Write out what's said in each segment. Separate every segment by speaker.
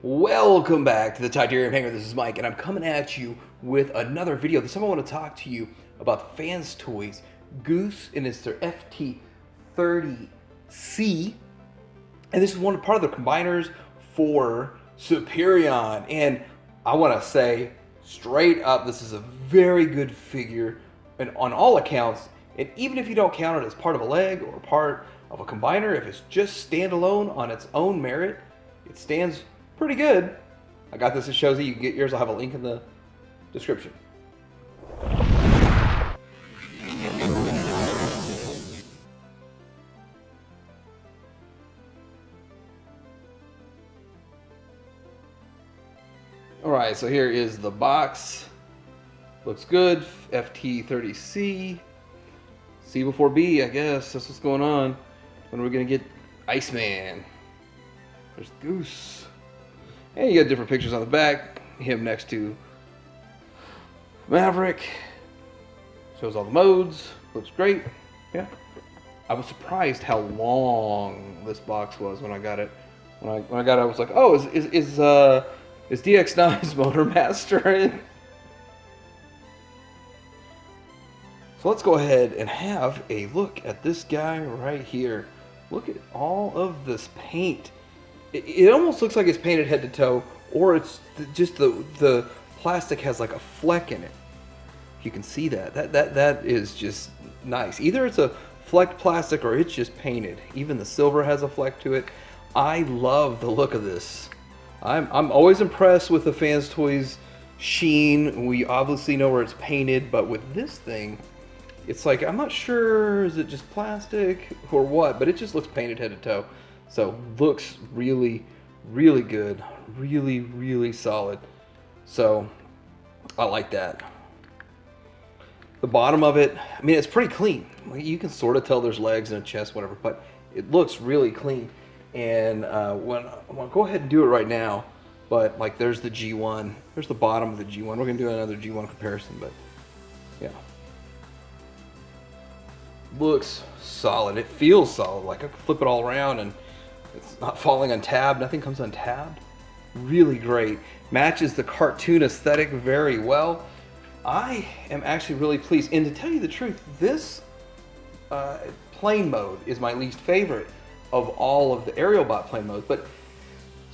Speaker 1: Welcome back to the Titanium Hangar. This is Mike, and I'm coming at you with another video. This time I want to talk to you about FansToys Goose, and it's their FT-30C. And this is part of the combiners for Superion. And I want to say straight up, this is a very good figure, and on all accounts. And even if you don't count it as part of a leg or part of a combiner, if it's just standalone on its own merit, it stands pretty good. I got this at Shozy. You can get yours. I'll have a link in the description. Alright, so here is the box. Looks good. FT-30C. C before B, I guess. That's what's going on. When are we going to get Iceman? There's Goose. And you got different pictures on the back. Him next to Maverick. Shows all the modes. Looks great. Yeah. I was surprised how long this box was when I got it. When I got it, I was like, oh, is DX9's Motor Master in? So let's go ahead and have a look at this guy right here. Look at all of this paint. It almost looks like it's painted head to toe, or it's just the plastic has like a fleck in it. You can see that. That is just nice. Either it's a flecked plastic or it's just painted. Even the silver has a fleck to it. I love the look of this. I'm always impressed with the FansToys sheen. We obviously know where it's painted, but with this thing, it's like, I'm not sure, is it just plastic or what, but it just looks painted head to toe. So looks really, really good. Really, really solid. So I like that. The bottom of it, I mean, it's pretty clean. You can sort of tell there's legs and a chest, whatever, but it looks really clean. And I'm gonna go ahead and do it right now. But like, there's the G1. There's the bottom of the G1. We're gonna do another G1 comparison, but yeah. Looks solid. It feels solid. Like, I can flip it all around and it's not falling untabbed. Nothing comes untabbed. Really great. Matches the cartoon aesthetic very well. I am actually really pleased. And to tell you the truth, this plane mode is my least favorite of all of the Aerialbot plane modes. But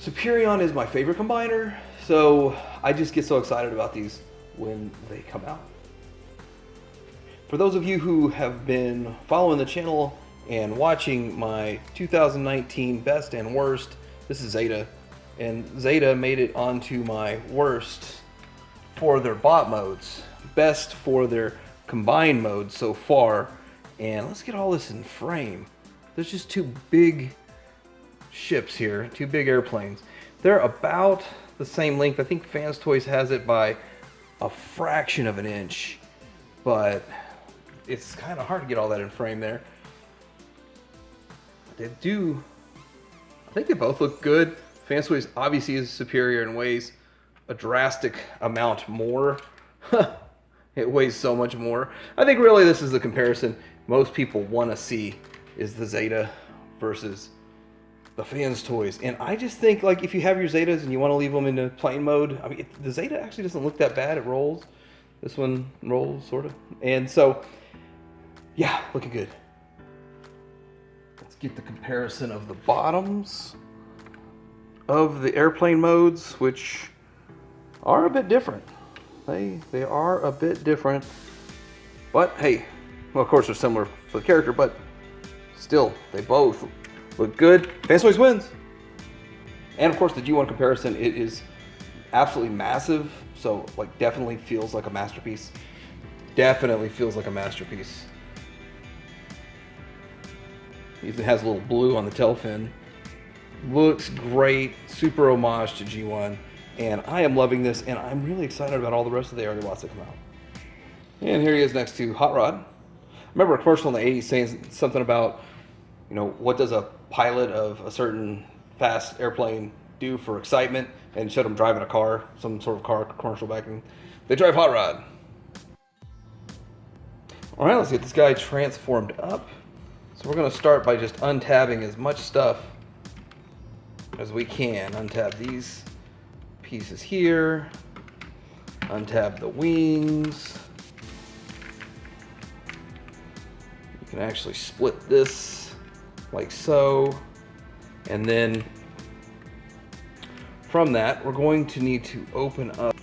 Speaker 1: Superion is my favorite combiner. So I just get so excited about these when they come out. For those of you who have been following the channel and watching my 2019 best and worst, this is Zeta, and Zeta made it onto my worst for their bot modes, best for their combined modes so far. And let's get all this in frame. There's just two big ships here, two big airplanes. They're about the same length. I think FansToys has it by a fraction of an inch, but it's kind of hard to get all that in frame there. They do, I think they both look good. FansToys obviously is superior and weighs a drastic amount more. It weighs so much more. I think really this is the comparison most people want to see, is the Zeta versus the FansToys. And I just think, like, if you have your Zetas and you want to leave them in plane mode, I mean, the Zeta actually doesn't look that bad. It rolls. This one rolls, sort of. And so, yeah, looking good. Let's get the comparison of the bottoms of the airplane modes, which are a bit different. They are a bit different. But hey, well, of course they're similar for the character, but still, they both look good. FansToys wins. And of course the G1 comparison, it is absolutely massive. So like, definitely feels like a masterpiece. Definitely feels like a masterpiece. Even has a little blue on the tail fin. Looks great. Super homage to G1. And I am loving this, and I'm really excited about all the rest of the Aerialbots that come out. And here he is next to Hot Rod. I remember a commercial in the 80s saying something about, you know, what does a pilot of a certain fast airplane do for excitement, and showed him driving a car, some sort of car commercial back in. They drive Hot Rod. All right, let's get this guy transformed up. So we're going to start by just untabbing as much stuff as we can. Untab these pieces here, untab the wings. You can actually split this like so, and then from that we're going to need to open up.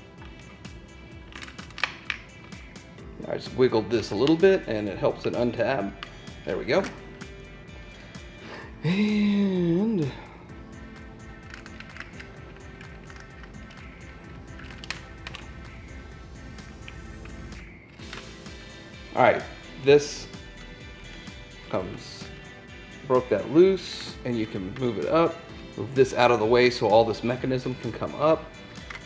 Speaker 1: I just wiggled this a little bit and it helps it untab. There we go. And all right, this broke that loose, and you can move it up, move this out of the way so all this mechanism can come up,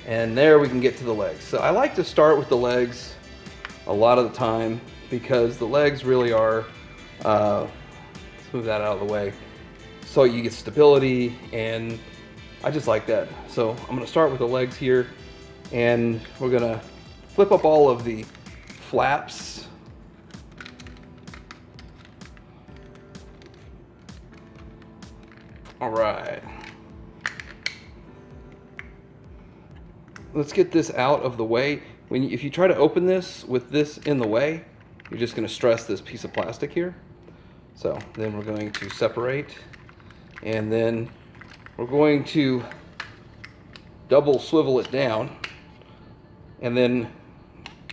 Speaker 1: and there we can get to the legs. So I like to start with the legs a lot of the time because the legs really are, let's move that out of the way, so you get stability, and I just like that. So I'm gonna start with the legs here, and we're gonna flip up all of the flaps. All right, let's get this out of the way. If you try to open this with this in the way, you're just going to stress this piece of plastic here. So then we're going to separate, and then we're going to double swivel it down, and then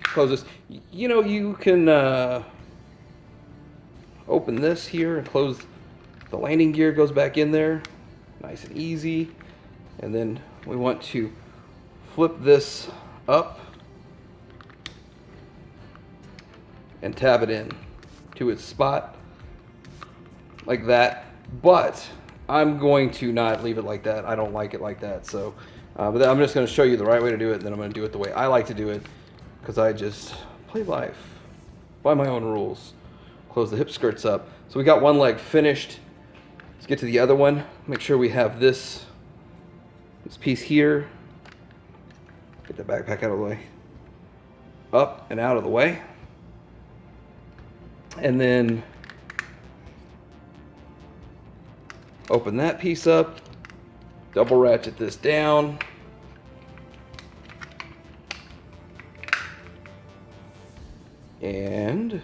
Speaker 1: close this. You know, you can open this here and close. The landing gear goes back in there, nice and easy. And then we want to flip this up and tab it in to its spot like that. But I'm going to not leave it like that. I don't like it like that. So, but I'm just going to show you the right way to do it. And then I'm going to do it the way I like to do it, because I just play life by my own rules. Close the hip skirts up. So we got one leg finished. Let's get to the other one. Make sure we have this piece here. Get the backpack out of the way. Up and out of the way. And then open that piece up. Double ratchet this down. And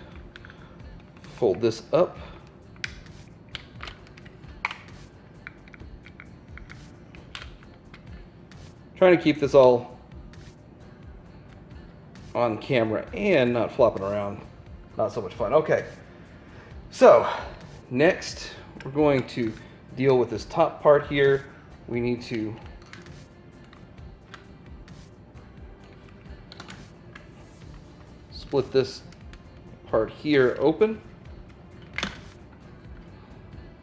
Speaker 1: fold this up. Trying to keep this all on camera and not flopping around. Not so much fun. Okay, so next we're going to deal with this top part here. We need to split this part here open,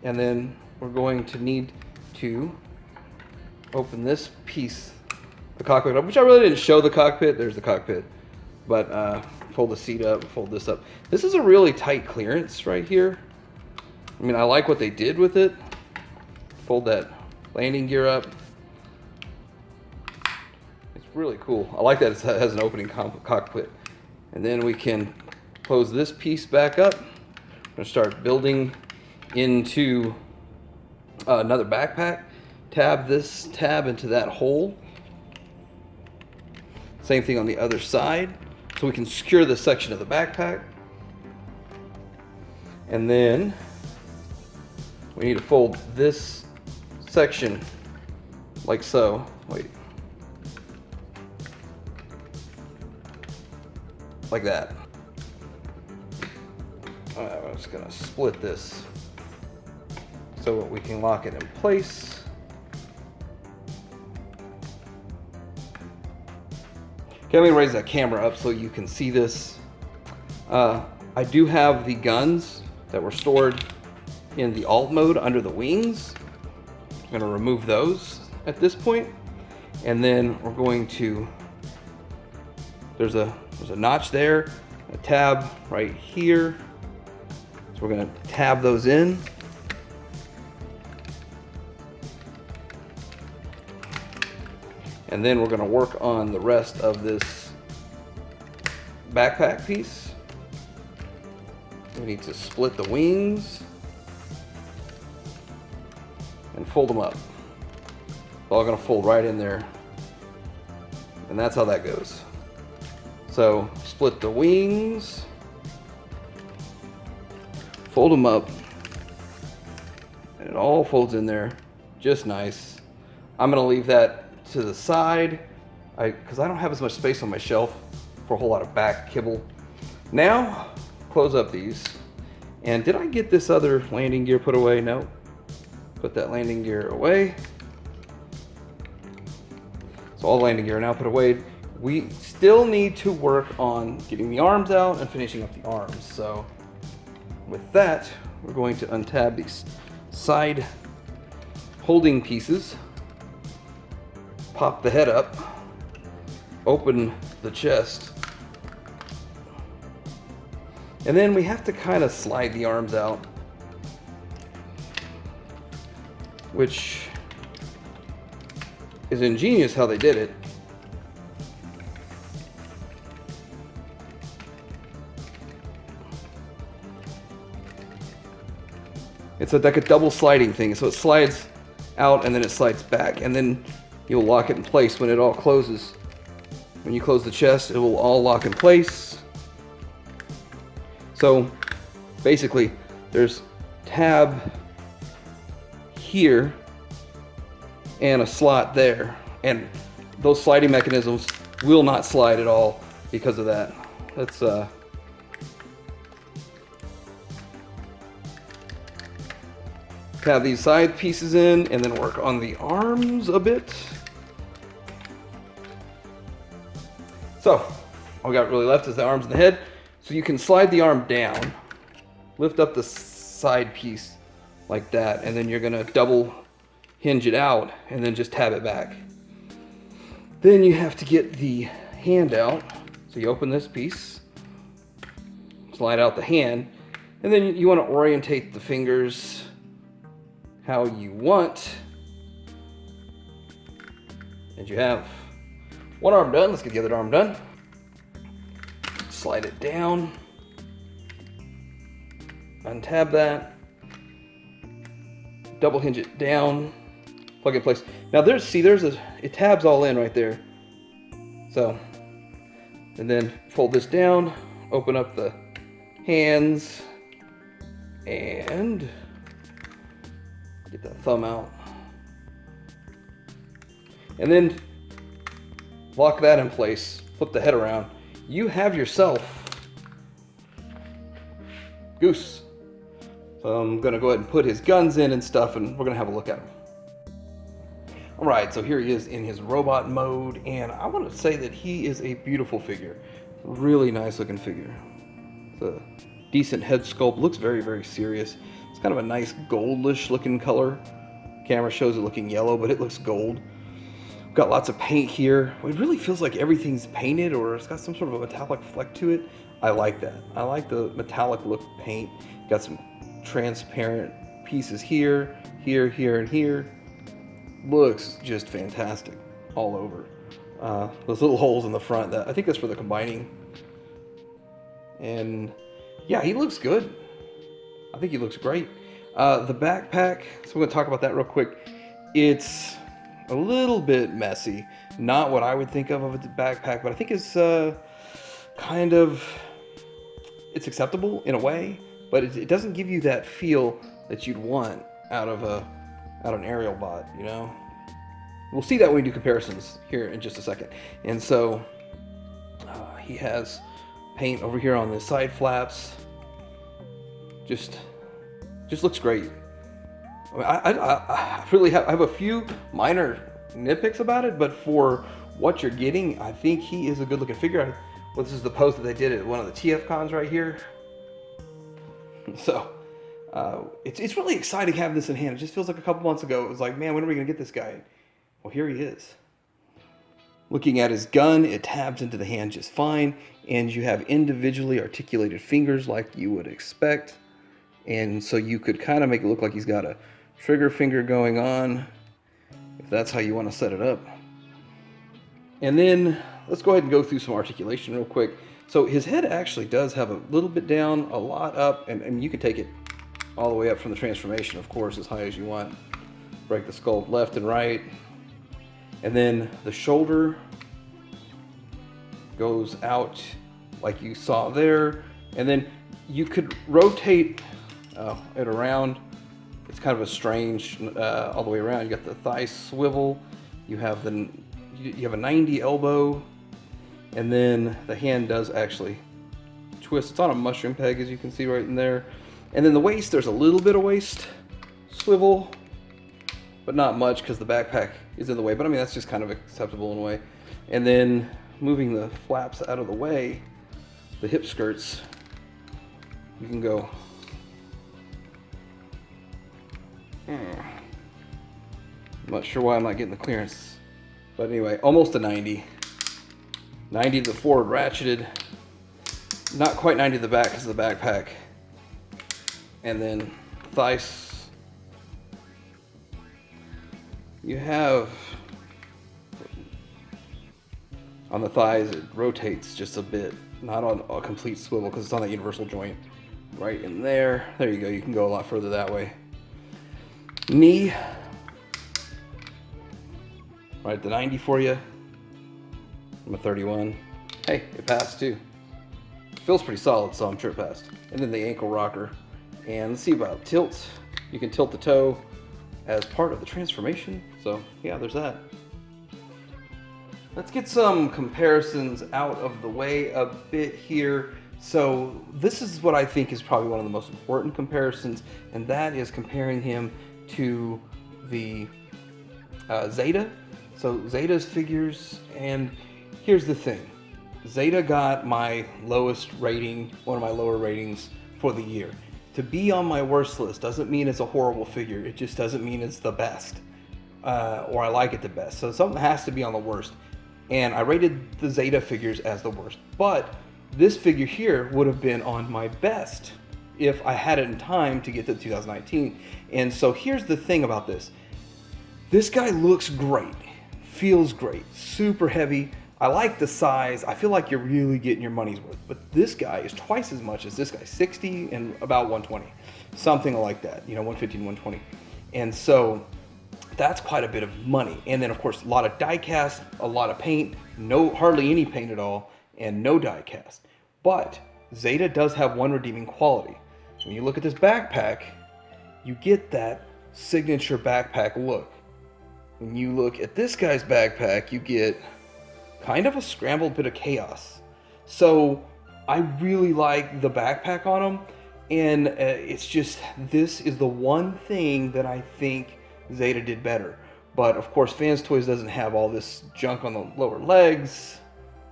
Speaker 1: and then we're going to need to open this piece, the cockpit up, which I really didn't show the cockpit. There's the cockpit. But fold the seat up, fold this up. This is a really tight clearance right here. I mean, I like what they did with it. Fold that landing gear up. It's really cool. I like that it has an opening cockpit. And then we can close this piece back up. I'm gonna start building into another backpack. Tab this tab into that hole. Same thing on the other side. So we can secure this section of the backpack. And then we need to fold this section like so. Wait. Like that. I'm just gonna split this so we can lock it in place. Okay, let me raise that camera up so you can see this. I do have the guns that were stored in the alt mode under the wings. I'm gonna remove those at this point. And then we're going to, there's a notch there, a tab right here. So we're gonna tab those in. And then we're gonna work on the rest of this backpack piece. We need to split the wings and fold them up. It's all gonna fold right in there And that's how that goes. So split the wings, fold them up, and it all folds in there just nice. I'm gonna leave that to the side because I don't have as much space on my shelf for a whole lot of back kibble. Now, close up these. And did I get this other landing gear put away? No. Put that landing gear away. So all the landing gear now put away. We still need to work on getting the arms out and finishing up the arms. So with that, we're going to untab these side holding pieces, pop the head up, open the chest, and then we have to kind of slide the arms out, which is ingenious how they did it. It's like a double sliding thing, so it slides out and then it slides back, and then you'll lock it in place when it all closes. When you close the chest, it will all lock in place. So basically, there's tab here and a slot there, and those sliding mechanisms will not slide at all because of that. Let's tab these side pieces in and then work on the arms a bit. So all we got really left is the arms and the head. So you can slide the arm down, lift up the side piece like that, and then you're gonna double hinge it out and then just tab it back. Then you have to get the hand out. So you open this piece, slide out the hand, and then you want to orientate the fingers how you want. And you have one arm done. Let's get the other arm done. Slide it down, untab that, double hinge it down, plug it in place. Now it tabs all in right there. So, and then fold this down, open up the hands, and get that thumb out. And then lock that in place, flip the head around. You have yourself Goose. So I'm gonna go ahead and put his guns in and stuff, and we're gonna have a look at him. All right, so here he is in his robot mode, and I want to say that he is a beautiful figure. Really nice looking figure. It's a decent head sculpt, looks very, very serious. It's kind of a nice goldish looking color. Camera shows it looking yellow, but it looks gold. Got lots of paint here. It really feels like everything's painted, or it's got some sort of a metallic fleck to it. I like that. I like the metallic look paint. Got some transparent pieces here, here, here, and here. Looks just fantastic all over. Those little holes in the front, I think that's for the combining. And yeah, he looks good. I think he looks great. The backpack, so we're gonna talk about that real quick. It's a little bit messy. Not what I would think of a backpack, but I think it's kind of, it's acceptable in a way, but it doesn't give you that feel that you'd want out of an Aerialbot, you know? We'll see that when we do comparisons here in just a second. And so he has paint over here on the side flaps. Just looks great. I mean, I really have a few minor nitpicks about it, but for what you're getting, I think he is a good looking figure. Well, this is the pose that they did at one of the TF cons right here. So it's really exciting having this in hand. It just feels like a couple months ago, it was like, man, when are we gonna get this guy? Well, here he is. Looking at his gun, it tabs into the hand just fine, and you have individually articulated fingers like you would expect. And so you could kind of make it look like he's got a trigger finger going on, if that's how you want to set it up. And then let's go ahead and go through some articulation real quick. So his head actually does have a little bit down, a lot up, and you can take it all the way up from the transformation, of course, as high as you want. Break the skull left and right. And then the shoulder goes out like you saw there, and then you could rotate it around. It's kind of a strange all the way around. You got the thigh swivel, you have a 90 elbow, and then the hand does actually twist. It's on a mushroom peg, as you can see right in there. And then the waist, there's a little bit of waist swivel, but not much because the backpack is in the way. But I mean, that's just kind of acceptable in a way. And then moving the flaps out of the way, the hip skirts, you can go. I'm not sure why I'm not getting the clearance. But anyway, almost a 90. 90 to the forward ratcheted. Not quite 90 to the back because of the backpack. And then thighs. You have on the thighs, it rotates just a bit, not on a complete swivel because it's on that universal joint right in there. There you go, you can go a lot further that way. Knee, right at the 90 for you. I'm a 31. Hey, it passed too. Feels pretty solid, so I'm sure it passed. And then the ankle rocker. And let's see about tilt. You can tilt the toe as part of the transformation. So yeah, there's that. Let's get some comparisons out of the way a bit here. So this is what I think is probably one of the most important comparisons, and that is comparing him to the Zeta. So Zeta's figures, and here's the thing. Zeta got my lowest rating, one of my lower ratings for the year. To be on my worst list doesn't mean it's a horrible figure. It just doesn't mean it's the best, or I like it the best. So something has to be on the worst. And I rated the Zeta figures as the worst. But this figure here would have been on my best if I had it in time to get to 2019. And so here's the thing about this. This guy looks great, feels great, super heavy. I like the size. I feel like you're really getting your money's worth. But this guy is twice as much as this guy, 60 and about 120. Something like that, 150 and 120. And so that's quite a bit of money. And then of course, a lot of die cast, a lot of paint, hardly any paint at all, and no die cast. But Zeta does have one redeeming quality. When you look at this backpack, you get that signature backpack look. When you look at this guy's backpack, you get kind of a scrambled bit of chaos. So I really like the backpack on him, and it's just, this is the one thing that I think Zeta did better. But of course, FansToys doesn't have all this junk on the lower legs.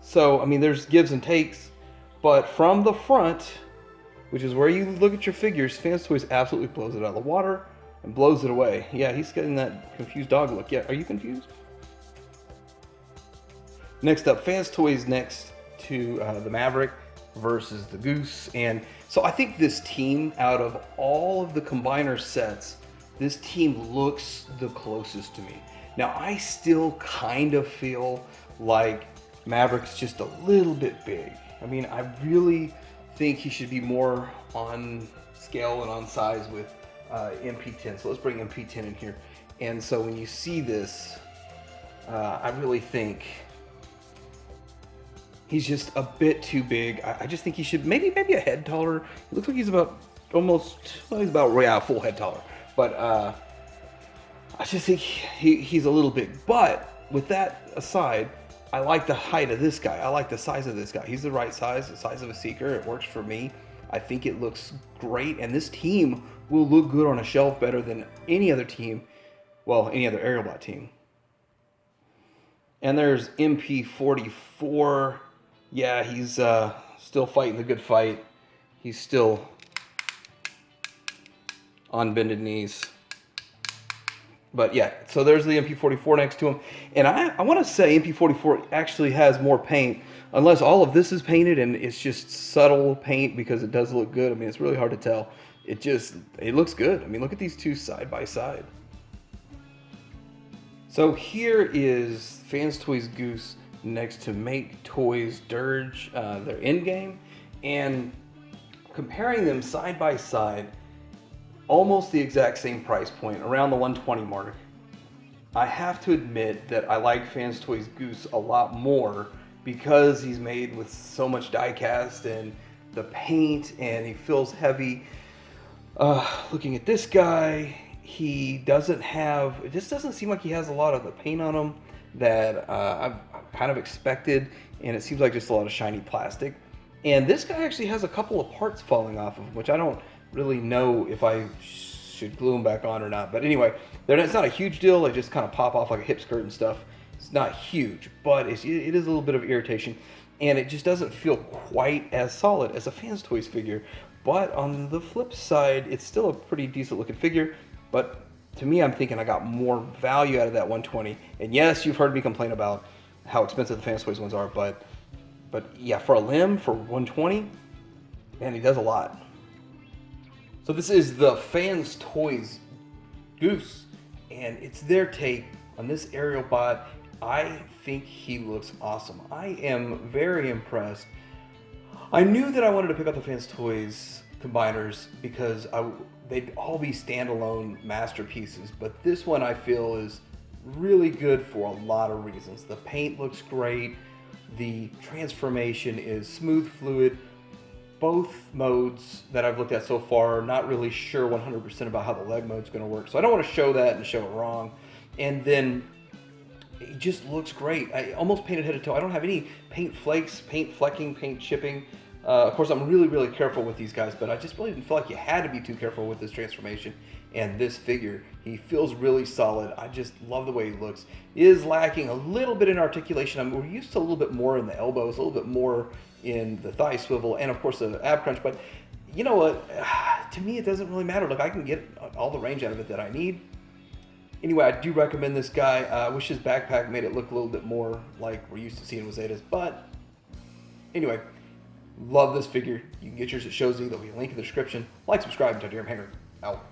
Speaker 1: So, I mean, there's gives and takes. But from the front, which is where you look at your figures, FansToys absolutely blows it out of the water and blows it away. Yeah, he's getting that confused dog look. Yeah, are you confused? Next up, FansToys next to the Maverick versus the Goose. And so I think this team, out of all of the combiner sets, this team looks the closest to me. Now, I still kind of feel like Maverick's just a little bit big. I mean, I really think he should be more on scale and on size with MP10. So let's bring MP10 in here. And so when you see this, I really think he's just a bit too big. I just think he should maybe a head taller. He looks like he's about he's about full head taller. But I just think he's a little big. But with that aside, I like the height of this guy. I like the size of this guy. He's the right size, the size of a Seeker. It works for me. I think it looks great. And this team will look good on a shelf better than any other team. Well, any other Aerialbot team. And there's MP44. Yeah, he's still fighting the good fight. He's still on bended knees. But yeah, so there's the MP44 next to him. And I want to say MP44 actually has more paint, unless all of this is painted and it's just subtle paint because it does look good. I mean, it's really hard to tell. It looks good. I mean, look at these two side by side. So here is FansToys Goose next to Make Toys Dirge, their end game. And comparing them side by side, almost the exact same price point, around the 120 mark. I have to admit that I like FansToys Goose a lot more because he's made with so much die cast and the paint, and he feels heavy. Looking at this guy, he doesn't have, it just doesn't seem like he has a lot of the paint on him that I've kind of expected, and it seems like just a lot of shiny plastic. And this guy actually has a couple of parts falling off of him, which I don't really know if I should glue them back on or not. But anyway, it's not a huge deal. They just kind of pop off like a hip skirt and stuff. It's not huge, but it is a little bit of irritation, and it just doesn't feel quite as solid as a FansToys figure. But on the flip side, it's still a pretty decent looking figure. But to me, I'm thinking I got more value out of that 120. And yes, you've heard me complain about how expensive the FansToys ones are, but yeah, for a limb, for 120, man, he does a lot. So this is the FansToys Goose, and it's their take on this Aerialbot. I think he looks awesome. I am very impressed. I knew that I wanted to pick up the FansToys combiners because they'd all be standalone masterpieces, but this one I feel is really good for a lot of reasons. The paint looks great. The transformation is smooth, fluid. Both modes that I've looked at so far, not really sure 100% about how the leg mode's going to work, so I don't want to show that and show it wrong. And then it just looks great. I almost painted head to toe. I don't have any paint flakes, paint flecking, paint chipping. Of course, I'm really careful with these guys, but I just really didn't feel like you had to be too careful with this transformation and this figure. He feels really solid. I just love the way he looks. He is lacking a little bit in articulation. We're used to a little bit more in the elbows, a little bit more in the thigh swivel, and of course the ab crunch. But you know what? To me, it doesn't really matter. Look, I can get all the range out of it that I need. Anyway, I do recommend this guy. I wish his backpack made it look a little bit more like we're used to seeing with Zetas. But anyway, love this figure. You can get yours at Shozy. There'll be a link in the description. Like, subscribe, and Titanium Hanger out.